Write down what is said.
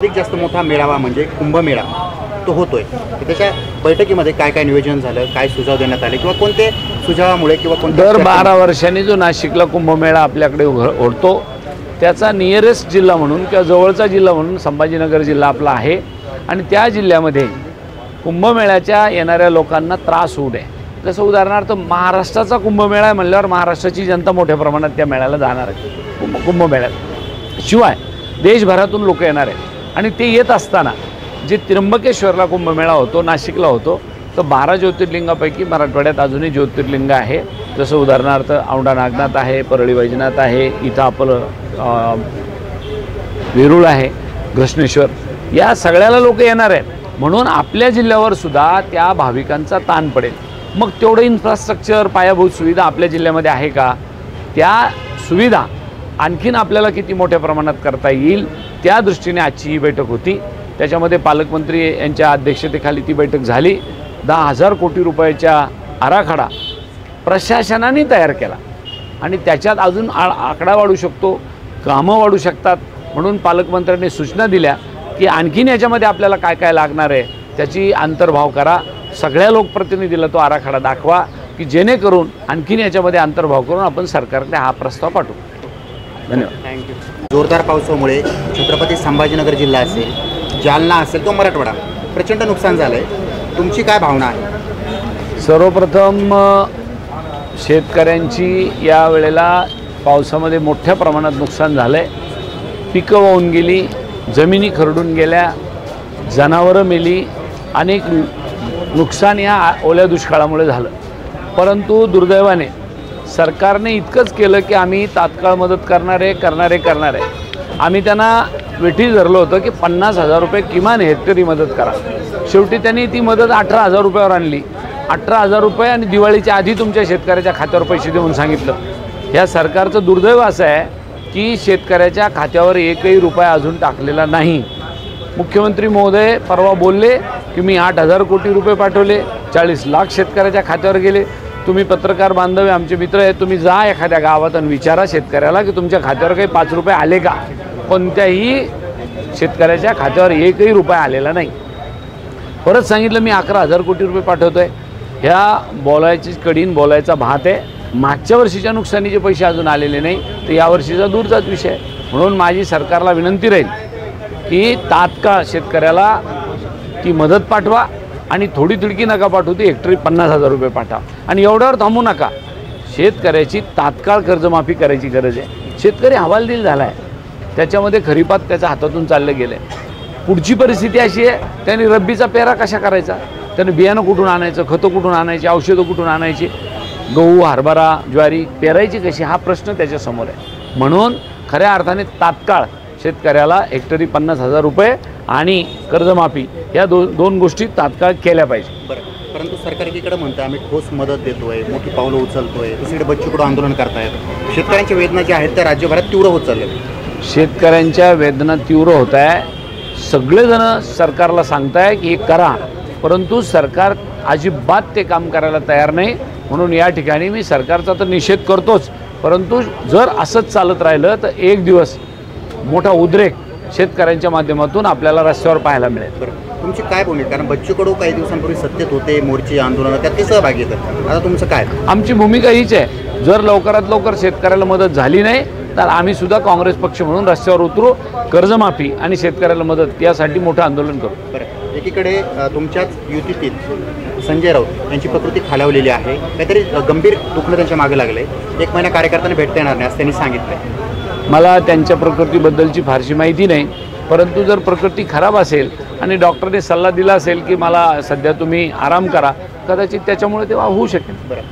अधिक जास्त मोठा मेळावा म्हणजे कुंभमेळा तो होतोय। त्याच्या बैठकीमध्ये काय काय नियोजन झालं, काय सुझाव देण्यात आले किंवा कोणते सुझावामुळे किंवा कोणत्या दर 12 वर्षांनी जो नाशिकला कुंभमेळा आपल्याकडे होतो त्याचा नियरेस्ट जिल्हा म्हणून किंवा जवळचा जिल्हा म्हणून संभाजीनगर जिल्हा आपला आहे आणि त्या जिल्ह्यामध्ये कुंभमेळ्याच्या येणाऱ्या लोकांना त्रास होऊ नये। जसं उदाहरणार्थ महाराष्ट्राचा कुंभमेळा आहे म्हणल्यावर महाराष्ट्राची जनता मोठ्या प्रमाणात त्या मेळ्याला जाणार आहे। कुंभमेळ्यात शिवाय देशभरातून लोक येणार आहेत आणि ते येत असताना जे त्र्यंबकेश्वरला कुंभमेळा होतो, नाशिकला होतो, तर 12 ज्योतिर्लिंगापैकी मराठवाड्यात अजूनही ज्योतिर्लिंग आहे। जसं उदाहरणार्थ औंढा नागनाथ आहे, परळी वैजनाथ आहे, इथं आपलं वेरूळ आहे, घृष्णेश्वर, या सगळ्याला लोक येणार आहेत म्हणून आपल्या जिल्ह्यावर सुद्धा त्या भाविकांचा ताण पडेल। मग तेवढं इन्फ्रास्ट्रक्चर, पायाभूत सुविधा आपल्या जिल्ह्यामध्ये आहे का? त्या सुविधा आणखीन आपल्याला किती मोठ्या प्रमाणात करता येईल त्या दृष्टीने आजची ही बैठक होती। त्याच्यामध्ये पालकमंत्री यांच्या अध्यक्षतेखाली ती बैठक झाली। 10,000 कोटी रुपयाचा आराखडा प्रशासनाने तयार केला आणि त्याच्यात अजून आकडा वाढू शकतो, कामं वाढू शकतात म्हणून पालकमंत्र्यांनी सूचना दिल्या की आणखीन याच्यामध्ये आपल्याला काय काय लागणार आहे त्याची अंतर्भाव करा। सगळ्या लोकप्रतिनिधीला तो आराखडा दाखवा की जेणेकरून आणखीन याच्यामध्ये अंतर्भाव करून आपण सरकारकडे हा प्रस्ताव पाठवू। धन्यवाद। थँक्यू। जोरदार पावसामुळे छत्रपती संभाजीनगर जिल्हा असेल, जालना असेल तो मराठवाडा प्रचंड नुकसान झालं आहे, तुमची काय भावना आहे? सर्वप्रथम शेतकऱ्यांची या वेळेला पावसामध्ये मोठ्या प्रमाणात नुकसान झालं आहे। पिकं वाहून गेली, जमिनी खरडून गेल्या, जनावरं मेली, अनेक नुकसान या ओल्या दुष्काळामुळे झालं। परंतु दुर्दैवाने सरकारने इतकंच केलं की आम्ही तात्काळ मदत करणार आहे। आम्ही त्यांना वेठी धरलं होतं की 50,000 रुपये किमान हेक्टरी मदत करा। शेवटी त्यांनी ती मदत 18,000 रुपयावर आणली। 18,000 रुपये आणि दिवाळीच्या आधी तुमच्या शेतकऱ्याच्या खात्यावर पैसे देऊन सांगितलं। ह्या सरकारचं दुर्दैव असं आहे की शेतकऱ्याच्या खात्यावर एकही रुपया अजून टाकलेला नाही। मुख्यमंत्री महोदय परवा बोलले की मी 8,000 कोटी रुपये पाठवले, 40 लाख शेतकऱ्याच्या खात्यावर गेले। तुम्ही पत्रकार बांधव आमचे मित्र आहेत, तुम्ही जा एखाद्या गावात आणि विचारा शेतकऱ्याला की तुमच्या खात्यावर काही 5 रुपये आले का? कोणत्याही शेतकऱ्याच्या खात्यावर एकही रुपया आलेला नाही। परत सांगितलं मी 11,000 कोटी रुपये पाठवतोय। ह्या बोलायची कडीन बोलायचा भात आहे। मागच्या वर्षीच्या नुकसानीचे पैसे अजून आलेले नाही, तर यावर्षीचा दूरचाच विषय आहे। म्हणून माझी सरकारला विनंती राहील की तात्काळ शेतकऱ्याला ती मदत पाठवा आणि थोडी तिडकी नका पाठवू, ती हेक्टरी 50,000 रुपये पाठवा आणि एवढ्यावर थांबू नका। शेतकऱ्याची तात्काळ कर्जमाफी करायची गरज आहे। शेतकरी हवालदिल झाला आहे, त्याच्यामध्ये खरीपात त्याच्या हातातून चाललं गेलं आहे। पुढची परिस्थिती अशी आहे, त्यांनी रब्बीचा पेरा कशा करायचा, त्याने बियाणं कुठून आणायचं, खतं कुठून आणायची, औषधं कुठून आणायची, गहू, हरभरा, ज्वारी पेरायची कशी, हा प्रश्न त्याच्यासमोर आहे। म्हणून खऱ्या अर्थाने तात्काळ शेतकऱ्याला हेक्टरी 50,000 रुपये आणि कर्जमाफी या दोन गोष्टी तात्काळ केल्या पाहिजे। बरं, परंतु सरकार एकीकडे म्हणतं आम्ही ठोस मदत देतोय, मोठी पावलं उचलतोय, दुसरीकडे बच्चूकडं आंदोलन करतायत। शेतकऱ्यांच्या वेदना ज्या आहेत त्या राज्यभरात तीव्र होत चालल्या। शेतकऱ्यांच्या वेदना तीव्र होत आहे। सगळेजण सरकारला सांगताय की हे करा, परंतु सरकार अजिबात ते काम करायला तयार नाही। म्हणून या ठिकाणी मी सरकारचा तर निषेध करतोच, परंतु जर असंच चालत राहिलं तर एक दिवस मोठा उद्रेक शेतकऱ्यांच्या माध्यमातून आपल्याला रस्त्यावर पाहायला मिळेल। बरं, तुमची काय भूमिका? कारण बच्चू कडू काही दिवसांपूर्वी सत्तेत होते, मोर्चे आंदोलन त्यात ते सहभागी येतात, आता तुमचं काय? आमची भूमिका हीच आहे, जर लवकरात लवकर शेतकऱ्याला मदत झाली नाही तर आम्ही सुद्धा काँग्रेस पक्ष म्हणून रस्त्यावर उतरू, कर्जमाफी आणि शेतकऱ्याला मदत यासाठी मोठं आंदोलन करू। बरं, एकीकडे तुमच्याच युतीतील संजय राऊत यांची प्रकृती खालावलेली आहे, काहीतरी गंभीर दुखणं त्यांच्या मागे लागलं आहे, 1 महिना कार्यकर्त्यांना भेटता येणार नाही असं त्यांनी सांगितलं। मला त्यांच्या प्रकृतीबद्दलची फारशी माहिती नाही, परंतु जर प्रकृती खराब असेल आणि डॉक्टरने सल्ला दिला असेल की मला सध्या तुम्ही आराम करा, कदाचित त्याच्यामुळे तेव्हा होऊ शकेल। बरं.